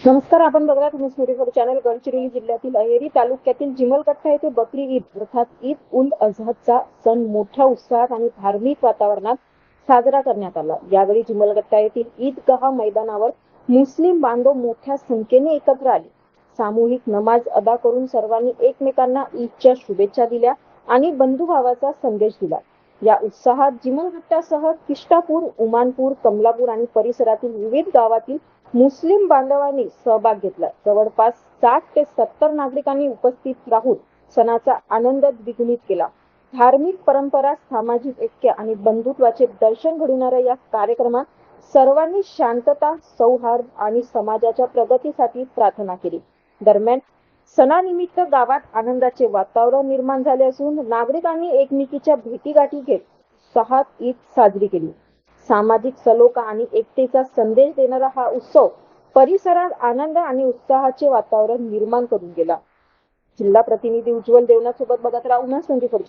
नमस्कार, आपण बघत आहात स्टुडिओ चॅनल. गडचिरोली जिल्ह्यातील अहेरी तालुक्यातील जिमलकट्टा येथे बकरी ईद अर्थात ईद उल अझहाचा सण मोठ्या उत्साहात आणि धार्मिक वातावरणात साजरा करण्यात आला. यावेळी जिमलकट्टा येथील ईदगाह मैदानावर मुस्लिम बांधव मोठ्या संख्येने एकत्र आले. सामूहिक नमाज अदा करून सर्वांनी एकमेकांना ईदच्या शुभेच्छा दिल्या आणि बंधुभावाचा संदेश दिला. या उत्साहात जिमलकट्ट्यासह किष्टापूर, उमानपूर, कमलापूर आणि परिसरातील विविध गावातील मुस्लिम बांधवांनी सहभाग घेतला. जवळपास 60 ते 70 नागरिकांनी उपस्थित राहून सणाचा आनंद द्विगुणित केला. धार्मिक परंपरा, सामाजिक ऐक्य आणि बंधुत्वाचे दर्शन घडवणाऱ्या या कार्यक्रमात सर्वांनी शांतता, सौहार्द आणि समाजाच्या प्रगतीसाठी प्रार्थना केली. दरम्यान सणानिमित्त गावात आनंदाचे वातावरण निर्माण झाले असून नागरिकांनी एकमेकींच्या भेटीगाठी घेत उत्साहात ईद साजरी केली. सामाजिक सलोखा आणि एकतेचा संदेश देणारा हा उत्सव परिसरात आनंद आणि उत्साहाचे वातावरण निर्माण करून गेला. जिल्हा प्रतिनिधी उज्ज्वल देवनाथ सोबत बघत राहू ना 24.